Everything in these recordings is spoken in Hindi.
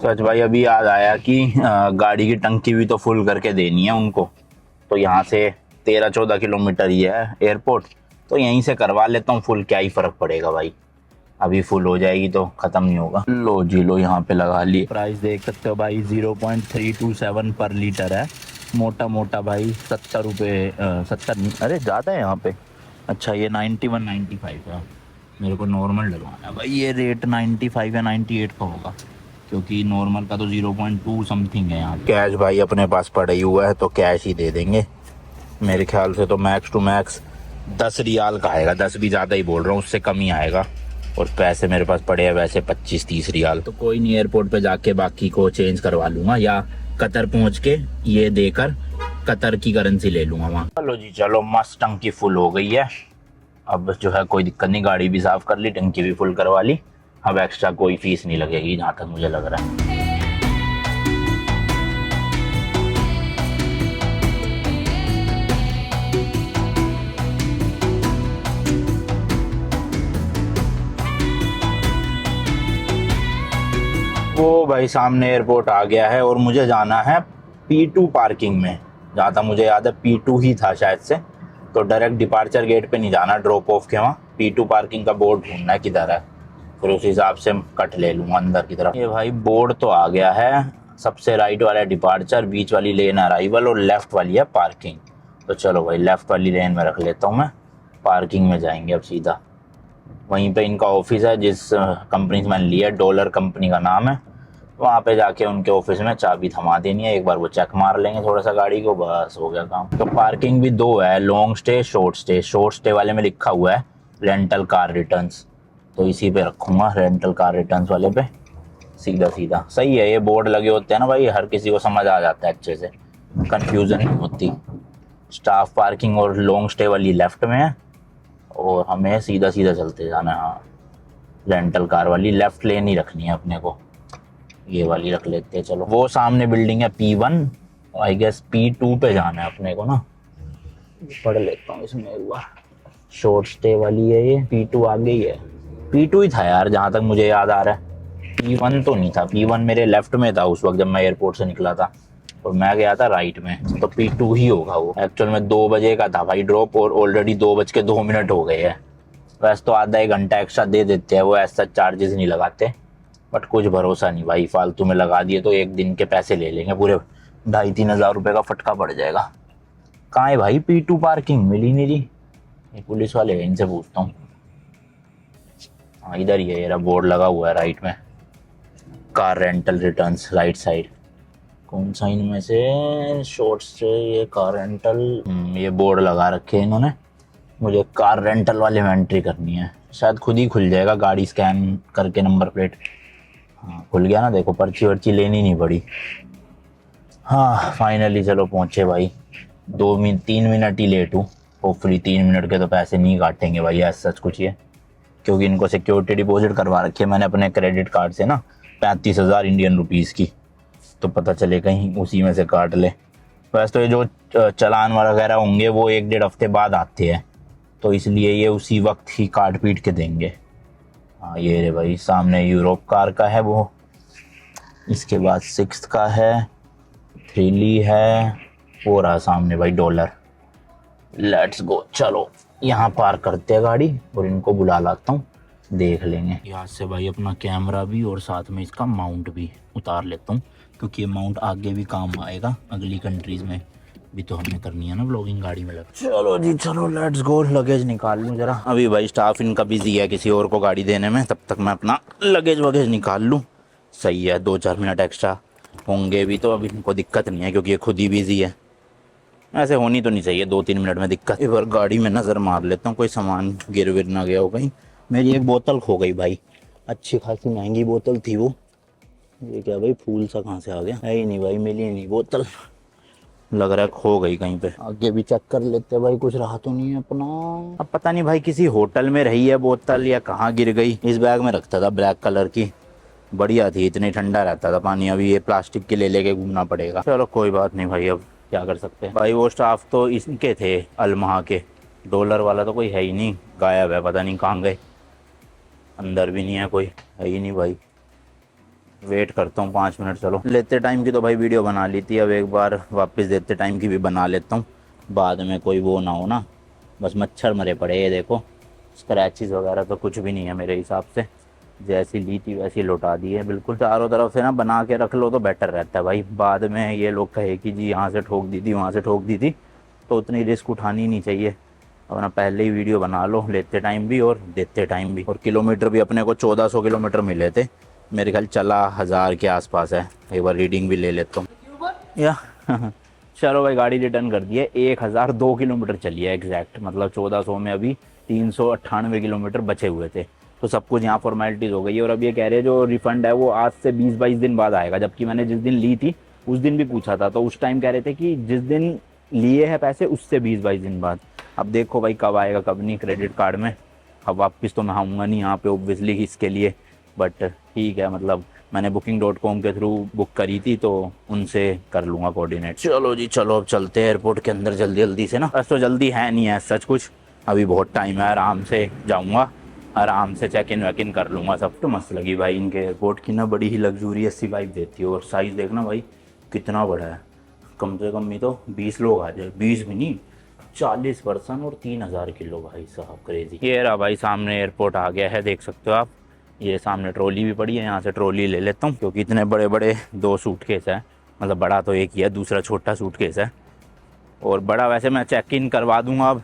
सच भाई अभी याद आया कि गाड़ी की टंकी भी तो फुल करके देनी है उनको। तो यहाँ से 13-14 किलोमीटर ही है एयरपोर्ट। तो यहीं से करवा लेता हूँ फुल, क्या ही फर्क पड़ेगा भाई। अभी फुल हो जाएगी तो खत्म नहीं होगा। लो जी लो, यहाँ पे लगा ली। प्राइस देख सकते हो भाई, 0.327 पर लीटर है। मोटा मोटा भाई 70 रुपये, 70 नहीं, अरे ज़्यादा है यहाँ पे। अच्छा ये 91-95 का। मेरे को नॉर्मल डलवाना है भाई। ये रेट 95 या 98 का होगा, क्योंकि नॉर्मल का तो 0.2 समथिंग है यहाँ। कैश भाई अपने पास पड़ा ही हुआ है तो कैश ही दे देंगे। मेरे ख्याल से तो मैक्स टू मैक्स 10 रियाल का आएगा। 10 भी ज़्यादा ही बोल रहा हूँ, उससे कम ही आएगा। और पैसे मेरे पास पड़े हैं वैसे 25-30 रियाल। तो कोई नहीं, एयरपोर्ट पे जाके बाकी को चेंज करवा लूँगा, या कतर पहुँच के ये देकर कतर की करेंसी ले लूँगा वहाँ। चलो जी चलो, मस्त टंकी फुल हो गई है। अब जो है कोई दिक्कत नहीं, गाड़ी भी साफ़ कर ली, टंकी भी फुल करवा ली। अब एक्स्ट्रा कोई फीस नहीं लगेगी जहाँ तक मुझे लग रहा है। वो भाई सामने एयरपोर्ट आ गया है और मुझे जाना है P2 पार्किंग में। जहाँ तक मुझे याद है P2 ही था शायद से। तो डायरेक्ट डिपार्चर गेट पे नहीं जाना, ड्रॉप ऑफ के वहाँ P2 पार्किंग का बोर्ड ढूंढना है किधर है। फिर उस हिसाब से कट ले लूँगा अंदर की तरफ। ये भाई बोर्ड तो आ गया है। सबसे राइट वाला डिपार्चर, बीच वाली लेन अराइवल और लेफ्ट वाली है पार्किंग। तो चलो भाई लेफ्ट वाली लेन में रख लेता हूँ मैं। पार्किंग में जाएंगे अब सीधा। वहीं पे इनका ऑफिस है, जिस कंपनी से मैंने लिया, डॉलर कंपनी का नाम है। वहाँ पे जाके उनके ऑफिस में चाबी थमा देनी है, एक बार वो चेक मार लेंगे थोड़ा सा गाड़ी को, बस हो गया काम। तो पार्किंग भी दो है, long stay short stay. Short stay वाले में लिखा हुआ है रेंटल कार रिटर्न्स, तो इसी पे रखूँगा, रेंटल कार रिटर्न्स वाले पे। सीधा सीधा सही है, ये बोर्ड लगे होते हैं ना भाई, हर किसी को समझ आ जाता है अच्छे से, कन्फ्यूज़न नहीं होती। स्टाफ पार्किंग और लॉन्ग स्टे वाली लेफ्ट में है, और हमें सीधा सीधा चलते जाना है। हाँ, रेंटल कार वाली लेफ्ट लेन ही रखनी है अपने को, ये वाली रख लेते हैं। चलो वो सामने बिल्डिंग है P1, आई गेस P2 पे जाना है अपने को ना। पढ़ लेता हूँ इसमें एक बार। शॉर्ट स्टे वाली है ये, P2 आगे ही है। P2 ही था यार जहाँ तक मुझे याद आ रहा है, P1 तो नहीं था। P1 मेरे लेफ्ट में था उस वक्त जब मैं एयरपोर्ट से निकला था, और मैं गया था राइट में। तो P2 ही होगा वो। एक्चुअल में 2 बजे का था भाई ड्रॉप, और ऑलरेडी 2:02 हो गए हैं। वैसे तो आधा 1 घंटा एक्स्ट्रा दे देते हैं वो, ऐसा चार्जेस नहीं लगाते, बट कुछ भरोसा नहीं भाई, फालतू में लगा दिए तो एक दिन के पैसे ले लेंगे पूरे। 2,500-3,000 रुपये का फटका पड़ जाएगा। कहाँ है भाई P2 पार्किंग, मिली नहीं जी। ये पुलिस वाले हैं, इनसे पूछता हूँ। हाँ इधर ही है, ये बोर्ड लगा हुआ है राइट में, car rental returns right side. कौन सा इनमें से शॉर्ट से ये कार रेंटल, ये बोर्ड लगा रखे हैं इन्होंने। मुझे कार रेंटल वाले में एंट्री करनी है, शायद खुद ही खुल जाएगा गाड़ी स्कैन करके, नंबर प्लेट। हाँ खुल गया ना, देखो पर्ची वर्ची लेनी नहीं पड़ी। हाँ फाइनली चलो पहुँचे भाई। 3 मिनट ही लेट हूँ। होपफुली 3 मिनट के तो पैसे नहीं काटेंगे भाई ऐसा सच कुछ ये, क्योंकि इनको सिक्योरिटी डिपॉजिट करवा रखी है मैंने अपने क्रेडिट कार्ड से ना, 35,000 इंडियन रुपीज़ की। तो पता चले कहीं उसी में से काट ले। वैसे तो ये जो चालान वगैरह होंगे वो 1-1.5 हफ्ते बाद आते हैं, तो इसलिए ये उसी वक्त ही काट पीट के देंगे। हाँ ये रे भाई, सामने यूरोप कार का है वो, इसके बाद 6 का है, 3 है, वो रहा सामने भाई डॉलर। लेट्स गो, चलो यहाँ पार करते हैं गाड़ी और इनको बुला लाता हूँ, देख लेंगे। यहाँ से भाई अपना कैमरा भी और साथ में इसका माउंट भी उतार लेता हूँ, क्योंकि ये माउंट आगे भी काम आएगा, अगली कंट्रीज में भी तो हमें करनी है ना ब्लॉगिंग गाड़ी में लग। चलो जी चलो, लेट्स गो। लगेज निकाल लूँ जरा, अभी भाई स्टाफ इनका बिजी है किसी और को गाड़ी देने में, तब तक मैं अपना लगेज वगैज निकाल लूँ। सही है, 2-4 मिनट एक्स्ट्रा होंगे भी तो अभी इनको दिक्कत नहीं है, क्योंकि ये खुद ही बिजी है। ऐसे होनी तो नहीं चाहिए 2-3 मिनट में दिक्कत। एक बार गाड़ी में नज़र मार लेता हूँ, कोई सामान गिर विर ना गया हो कहीं। मेरी एक बोतल खो गई भाई, अच्छी खासी महंगी बोतल थी वो। ये क्या भाई, फूल सा कहाँ से आ गया, है ही नहीं भाई, मिली नहीं बोतल, लग रहा है खो गई कहीं पे। आगे भी चेक कर लेते भाई, कुछ रहा तो नहीं है अपना। अब पता नहीं भाई किसी होटल में रही है बोतल या कहाँ गिर गई। इस बैग में रखता था ब्लैक कलर की, बढ़िया थी, इतनी ठंडा रहता था पानी। अभी ये प्लास्टिक के ले लेके घूमना पड़ेगा। चलो कोई बात नहीं भाई, अब क्या कर सकते हैं भाई। वो स्टाफ तो इनके थे अलमहा के, डॉलर वाला तो कोई है ही नहीं, गायब है, पता नहीं कहाँ गए। अंदर भी नहीं है कोई, है ही नहीं भाई। वेट करता हूँ 5 मिनट। चलो, लेते टाइम की तो भाई वीडियो बना ली थी, अब एक बार वापस देते टाइम की भी बना लेता हूँ, बाद में कोई वो ना हो ना। बस मच्छर मरे पड़े, ये देखो स्क्रैचेस वगैरह तो कुछ भी नहीं है मेरे हिसाब से, जैसी ली थी वैसी लौटा दी है बिल्कुल। चारों तरफ से ना बना के रख लो तो बेटर रहता है भाई, बाद में ये लोग कहे कि जी यहाँ से ठोक दी थी वहाँ से ठोक दी थी, तो उतनी रिस्क उठानी नहीं चाहिए। अपना पहले ही वीडियो बना लो, लेते टाइम भी और देते टाइम भी। और किलोमीटर भी अपने को 1400 किलोमीटर मिले थे, मेरे ख्याल चला 1000 के आसपास है। एक बार रीडिंग भी ले लेता हूँ या चलो भाई, गाड़ी रिटर्न कर दी है। 1002 किलोमीटर चली है एग्जैक्ट, मतलब 1400 में अभी 398 किलोमीटर बचे हुए थे। तो सब कुछ यहाँ फॉर्मेलिटीज़ हो गई है। और अब ये कह रहे हैं जो रिफ़ंड है वो आज से 20-22 दिन बाद आएगा, जबकि मैंने जिस दिन ली थी उस दिन भी पूछा था, तो उस टाइम कह रहे थे कि जिस दिन लिए हैं पैसे उससे 20-22 दिन बाद। अब देखो भाई कब आएगा कब नहीं क्रेडिट कार्ड में। अब वापस तो मैं आऊँगा नहीं यहाँ पे ओब्वियसली इसके लिए, बट ठीक है, मतलब मैंने booking.com के थ्रू बुक करी थी तो उनसे कर लूँगा कोऑर्डिनेट। चलो जी चलो, अब चलते हैं एयरपोर्ट के अंदर जल्दी जल्दी से ना। बस तो जल्दी है नहीं है सच कुछ, अभी बहुत टाइम है, आराम से जाऊँगा, आराम से चेक इन वैक इन कर लूँगा सब। तो मस्त लगी भाई इनके एयरपोर्ट की ना, बड़ी ही लग्जूरियस सी वाइब देती है। और साइज़ देखना भाई कितना बड़ा है, कम से कम भी तो 20 लोग आ जाए, 20 भी नहीं 40 पर्सन और 3000 किलो भाई साहब, क्रेजी। ये रहा भाई सामने एयरपोर्ट आ गया है, देख सकते हो आप। ये सामने ट्रॉली भी पड़ी है, यहाँ से ट्रॉली ले लेता हूँ क्योंकि इतने बड़े बड़े 2 सूटकेस है, मतलब बड़ा तो एक ही है, दूसरा छोटा सूटकेस है। और बड़ा वैसे मैं चेक इन करवा दूंगा अब,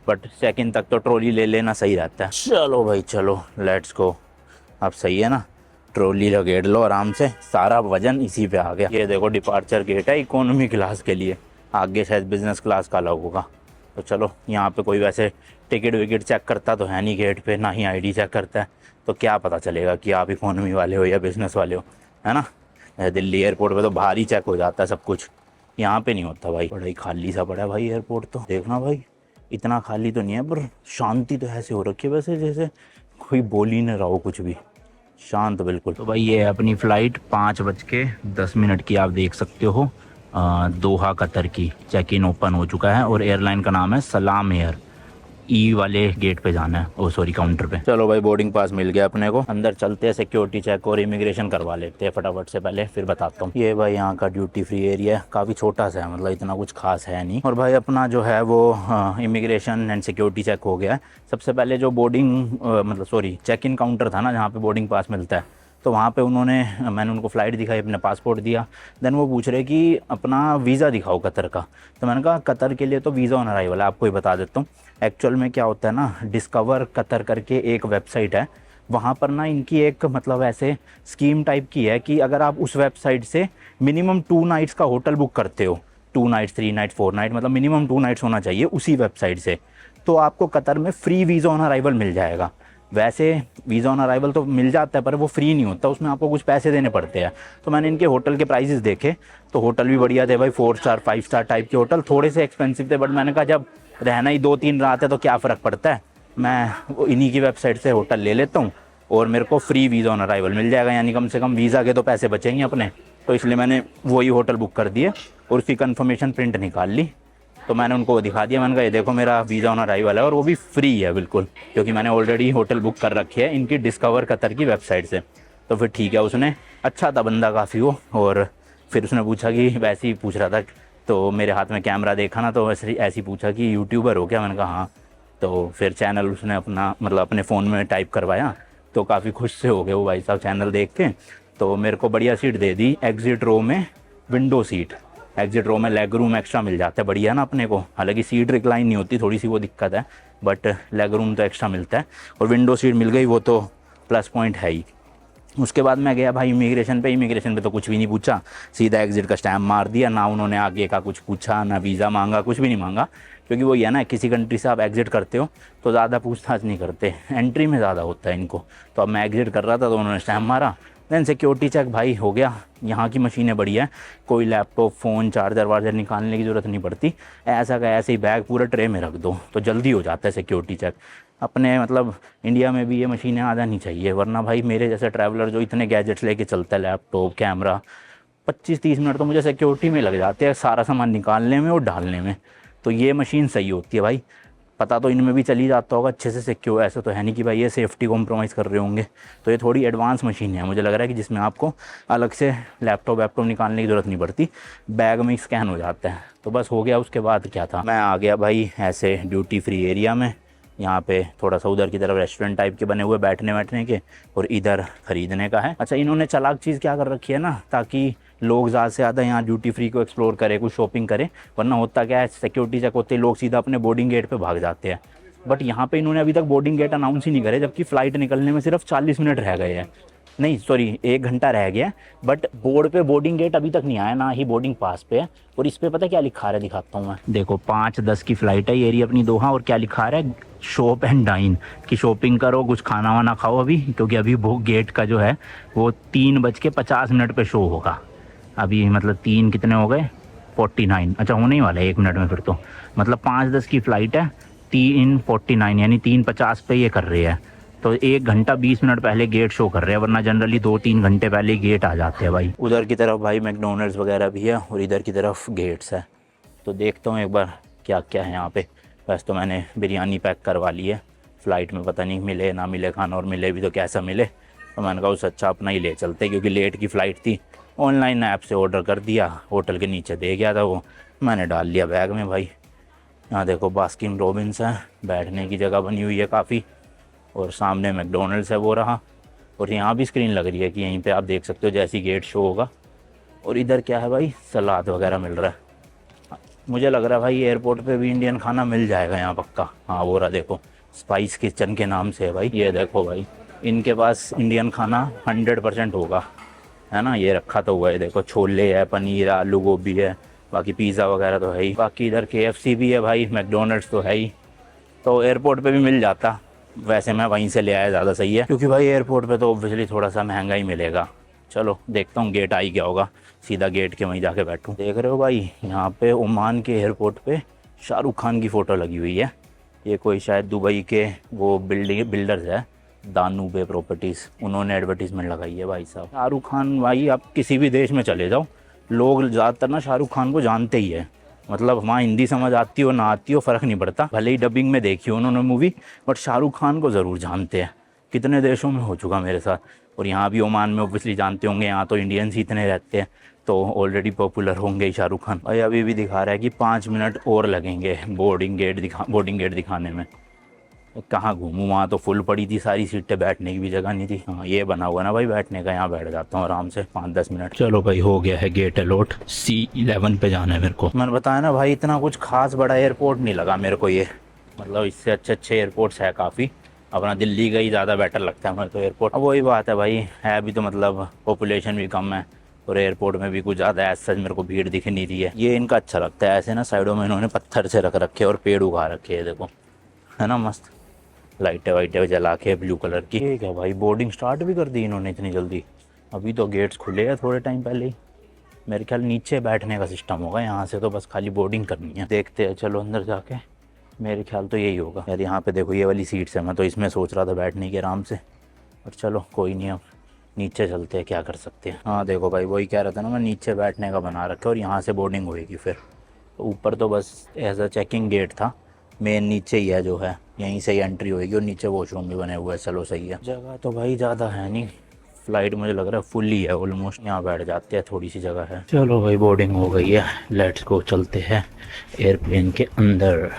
बट चेक इन तक तो ट्रॉली ले लेना सही रहता है। चलो भाई चलो, लेट्स गो। अब सही है ना, ट्रॉली लगेड़ लो आराम से, सारा वजन इसी पे आ गया। ये देखो डिपार्चर गेट है इकोनॉमी क्लास के लिए, आगे शायद बिजनेस क्लास का अलग होगा। तो चलो, यहाँ पे कोई वैसे टिकट विकेट चेक करता तो है नहीं गेट पे, ना ही आईडी चेक करता है, तो क्या पता चलेगा कि आप इकोनॉमी वाले हो या बिज़नेस वाले हो, है ना। दिल्ली एयरपोर्ट पे तो बाहर ही चेक हो जाता है सब कुछ, यहाँ पे नहीं होता भाई। बड़ा ही खाली सा पड़ा है भाई एयरपोर्ट, तो देखना भाई इतना खाली तो नहीं है, पर शांति तो ऐसे हो रखी है वैसे जैसे कोई बोल ही नहीं रहा हो कुछ भी, शांत बिल्कुल। तो भाई ये है अपनी फ़्लाइट 5:10 की, आप देख सकते हो, दोहा कतर की। चेक इन ओपन हो चुका है और एयरलाइन का नाम है सलाम एयर। ई वाले गेट पे जाना है, ओ सॉरी काउंटर पे। चलो भाई बोर्डिंग पास मिल गया अपने को, अंदर चलते हैं, सिक्योरिटी चेक और इमिग्रेशन करवा लेते हैं फटाफट से, पहले फिर बताता हूँ। ये भाई यहाँ का ड्यूटी फ्री एरिया है, काफ़ी छोटा सा है, मतलब इतना कुछ खास है नहीं। और भाई अपना जो है वो इमिग्रेशन एंड सिक्योरिटी चेक हो गया है। सबसे पहले जो बोर्डिंग मतलब सॉरी चेक इन काउंटर था ना, जहाँ पे बोर्डिंग पास मिलता है, तो वहाँ पे मैंने उनको फ़्लाइट दिखाई, अपना पासपोर्ट दिया। देन वो पूछ रहे कि अपना वीज़ा दिखाओ कतर का, तो मैंने कहा कतर के लिए तो वीज़ा ऑन अराइवल है, आपको ही बता देता हूँ। एक्चुअल में क्या होता है ना, डिस्कवर कतर करके एक वेबसाइट है, वहाँ पर ना इनकी एक मतलब ऐसे स्कीम टाइप की है कि अगर आप उस वेबसाइट से मिनिमम 2 नाइट्स का होटल बुक करते हो, 2 नाइट्स 3 नाइट्स 4 नाइट, मतलब मिनिमम 2 नाइट्स होना चाहिए उसी वेबसाइट से, तो आपको कतर में फ्री वीज़ा ऑन अराइवल मिल जाएगा। वैसे वीज़ा ऑन अराइवल तो मिल जाता है पर वो फ्री नहीं होता, उसमें आपको कुछ पैसे देने पड़ते हैं। तो मैंने इनके होटल के प्राइसेस देखे, तो होटल भी बढ़िया थे भाई, 4 स्टार 5 स्टार टाइप के होटल, थोड़े से एक्सपेंसिव थे, बट मैंने कहा जब रहना ही 2-3 रात है तो क्या फ़र्क पड़ता है, मैं इन्हीं की वेबसाइट से होटल ले लेता हूँ और मेरे को फ्री वीज़ा ऑन अराइवल मिल जाएगा, यानी कम से कम वीज़ा के तो पैसे बचेंगे अपने। तो इसलिए मैंने वही होटल बुक कर दिए और उसकी कन्फर्मेशन प्रिंट निकाल ली। तो मैंने उनको वो दिखा दिया, मैंने कहा ये देखो मेरा वीज़ा ऑन अराइवल है, और वो भी फ्री है बिल्कुल, क्योंकि मैंने ऑलरेडी होटल बुक कर रखी है इनकी डिस्कवर कतर की वेबसाइट से। तो फिर ठीक है, उसने अच्छा था बंदा काफ़ी वो। और फिर उसने पूछा कि वैसे ही पूछ रहा था, तो मेरे हाथ में कैमरा देखा ना, तो वैसे ऐसे ही पूछा कि यूट्यूबर हो क्या, मैंने कहा हाँ। तो फिर चैनल उसने अपना मतलब अपने फ़ोन में टाइप करवाया, तो काफ़ी खुश से हो गए वो भाई साहब चैनल देख के। तो मेरे को बढ़िया सीट दे दी, एग्ज़िट रो में विंडो सीट। एग्जिट रो में लेग रूम एक्स्ट्रा मिल जाता है, बढ़िया ना अपने को। हालांकि सीट रिक्लाइन नहीं होती, थोड़ी सी वो दिक्कत है, बट लेग रूम तो एक्स्ट्रा मिलता है। और विंडो सीट मिल गई, वो तो प्लस पॉइंट है ही। उसके बाद मैं गया भाई इमिग्रेशन पे तो कुछ भी नहीं पूछा, सीधा एग्जिट का स्टैम्प मार दिया, ना उन्होंने आगे का कुछ पूछा, ना वीज़ा मांगा, कुछ भी नहीं मांगा। क्योंकि वो है ना, किसी कंट्री से आप एग्जिट करते हो तो ज़्यादा पूछताछ नहीं करते, एंट्री में ज़्यादा होता है इनको। तो अब मैं एग्जिट कर रहा था तो उन्होंने स्टैम्प मारा। देन सिक्योरिटी चेक भाई हो गया। यहाँ की मशीनें बढ़िया है, कोई लैपटॉप फ़ोन चार्जर वार्जर निकालने की ज़रूरत नहीं पड़ती, ऐसा का ऐसे ही बैग पूरा ट्रे में रख दो तो जल्दी हो जाता है सिक्योरिटी चेक। अपने मतलब इंडिया में भी ये मशीनें आ जानी चाहिए, वरना भाई मेरे जैसे ट्रैवलर जो इतने गैजेट्स लेके चलता है, लैपटॉप कैमरा, 25-30 मिनट तो मुझे सिक्योरिटी में लग जाते हैं सारा सामान निकालने में और डालने में। तो ये मशीन सही होती है भाई, पता तो इनमें भी चली जाता होगा अच्छे से सिक्योर, ऐसे तो है नहीं कि भाई ये सेफ्टी कॉम्प्रोमाइज़ कर रहे होंगे। तो ये थोड़ी एडवांस मशीन है, मुझे लग रहा है कि जिसमें आपको अलग से लैपटॉप वैपटॉप निकालने की ज़रूरत नहीं पड़ती, बैग में स्कैन हो जाता है। तो बस हो गया। उसके बाद क्या था, मैं आ गया भाई ऐसे ड्यूटी फ्री एरिया में। यहाँ पे थोड़ा सा उधर की तरफ रेस्टोरेंट टाइप के बने हुए बैठने बैठने के, और इधर ख़रीदने का है। अच्छा, इन्होंने चालाक चीज़ क्या कर रखी है ना, ताकि लोग ज़्यादा से ज़्यादा यहाँ ड्यूटी फ्री को एक्सप्लोर करें, कुछ शॉपिंग करें। वरना होता क्या है, सिक्योरिटी चेक होते ही लोग सीधा अपने बोर्डिंग गेट पे भाग जाते हैं। बट यहाँ पे इन्होंने अभी तक बोर्डिंग गेट अनाउंस ही नहीं करे, जबकि फ़्लाइट निकलने में सिर्फ 40 मिनट रह गए हैं। नहीं सॉरी, 1 घंटा रह गया। बट बोर्ड पे बोर्डिंग गेट अभी तक नहीं आया, ना ही बोर्डिंग पास पे है। और इस पे पता क्या लिखा है, दिखाता हूँ मैं। देखो 5:10 की फ़्लाइट है, ये रही अपनी दोहा। और क्या लिखा है, शॉप एंड डाइन, कि शॉपिंग करो, कुछ खाना वाना खाओ अभी, क्योंकि अभी वो गेट का जो है वो 3:50 पे शो होगा। अभी मतलब 3 कितने हो गए, 49। अच्छा होने ही वाला है 1 मिनट में फिर तो। मतलब 5:10 की फ़्लाइट है, 3:49 यानी 3:50 पे ये कर रही है। तो 1 घंटा 20 मिनट पहले गेट शो कर रहे हैं, वरना जनरली 2-3 घंटे पहले गेट आ जाते हैं भाई। उधर की तरफ भाई मैकडोनल्ड्स वगैरह भी है, और इधर की तरफ गेट्स है। तो देखता हूँ एक बार क्या क्या है यहाँ पे। वैसे तो मैंने बिरयानी पैक करवा ली है, फ़्लाइट में पता नहीं मिले ना मिले खाना, और मिले भी तो कैसा मिले। तो मैंने कहा उससे अच्छा अपना ही ले चलते, क्योंकि लेट की फ़्लाइट थी। ऑनलाइन ऐप से ऑर्डर कर दिया, होटल के नीचे दे गया था वो, मैंने डाल लिया बैग में भाई। यहाँ देखो बास्किन रॉबिन्स है, बैठने की जगह बनी हुई है काफ़ी, और सामने मैकडोनल्ड्स है वो रहा। और यहाँ भी स्क्रीन लग रही है कि यहीं पे आप देख सकते हो जैसी गेट शो होगा। और इधर क्या है भाई, सलाद वगैरह मिल रहा है। मुझे लग रहा है भाई एयरपोर्ट पे भी इंडियन खाना मिल जाएगा यहाँ पक्का। हाँ वो रहा देखो, स्पाइस किचन के नाम से है भाई। ये देखो भाई, इनके पास इंडियन खाना 100% होगा, है ना। ये रखा तो हुआ है, देखो छोले है, पनीर, आलू गोभी है, बाकी पिज़्ज़ा वगैरह तो है ही। बाकी इधर KFC भी है भाई, मैकडोनल्ड्स तो है ही। तो एयरपोर्ट पे भी मिल जाता, वैसे मैं वहीं से ले आया ज़्यादा सही है, क्योंकि भाई एयरपोर्ट पे तो ऑब्वियसली थोड़ा सा महंगा ही मिलेगा। चलो देखता हूँ गेट आई क्या होगा, सीधा गेट के वहीं जाके बैठूँ। देख रहे हो भाई, यहाँ पे ओमान के एयरपोर्ट पे शाहरुख खान की फ़ोटो लगी हुई है। ये कोई शायद दुबई के वो बिल्डर्स है, दानूबे प्रॉपर्टीज़, उन्होंने एडवर्टीज़मेंट लगाई है भाई साहब। शाहरुख खान भाई, आप किसी भी देश में चले जाओ, लोग ज़्यादातर ना शाहरुख खान को जानते ही है। मतलब वहाँ हिंदी समझ आती हो ना आती हो फ़र्क नहीं पड़ता, भले ही डबिंग में देखी हो उन्होंने मूवी, बट शाहरुख खान को ज़रूर जानते हैं। कितने देशों में हो चुका मेरे साथ। और यहाँ भी ओमान में ऑब्वियसली जानते होंगे, यहाँ तो इंडियंस ही इतने रहते हैं, तो ऑलरेडी पॉपुलर होंगे ही शाहरुख खान भाई। अभी भी दिखा रहा है कि 5 मिनट और लगेंगे बोर्डिंग गेट दिखाने में। कहाँ घूमूँ, वहाँ तो फुल पड़ी थी सारी सीटें, बैठने की भी जगह नहीं थी। हाँ ये बना हुआ ना भाई बैठने का, यहाँ बैठ जाता हूँ आराम से 5-10 मिनट। चलो भाई हो गया है गेट अलॉट, C11 पे जाना है मेरे को। मैंने बताया ना भाई, इतना कुछ खास बड़ा एयरपोर्ट नहीं लगा मेरे को ये, मतलब इससे अच्छे अच्छे एयरपोर्ट्स है काफ़ी। अपना दिल्ली का ही ज़्यादा बेटर लगता है मेरे को एयरपोर्ट। अब वही बात है भाई, है भी तो मतलब पॉपुलेशन भी कम है, और एयरपोर्ट में भी कुछ ज़्यादा ऐसा मेरे को भीड़ दिख नहीं रही है। ये इनका अच्छा लगता है, ऐसे ना साइडों में इन्होंने पत्थर से रख रखे और पेड़ उगा रखे है, देखो है ना मस्त। लाइटें वाइटें जला के ब्लू कलर की। ठीक है भाई, बोर्डिंग स्टार्ट भी कर दी इन्होंने इतनी जल्दी। अभी तो गेट्स खुले हैं थोड़े टाइम पहले ही। मेरे ख्याल नीचे बैठने का सिस्टम होगा, यहाँ से तो बस खाली बोर्डिंग करनी है। देखते हैं चलो अंदर जाके, मेरे ख्याल तो यही होगा यार। यहाँ पे देखो ये वाली सीट्स है, मैं तो इसमें सोच रहा था बैठने की आराम से, और चलो कोई नहीं, अब नीचे चलते हैं, क्या कर सकते हैं। हाँ देखो भाई, वही कह रहा था ना मैं, नीचे बैठने का बना रखा है, और यहाँ से बोर्डिंग होएगी फिर। तो ऊपर तो बस एज अ चेकिंग गेट था, मेन नीचे ही है जो है, यहीं से ही एंट्री होएगी, और नीचे वॉशरूम भी बने हुए हैं। चलो सही है, जगह तो भाई ज़्यादा है नहीं, फ़्लाइट मुझे लग रहा है फुल ही है ऑलमोस्ट। यहाँ बैठ जाते हैं, थोड़ी सी जगह है। चलो भाई बोर्डिंग हो गई है, लेट्स गो, चलते हैं एयरप्लेन के अंदर।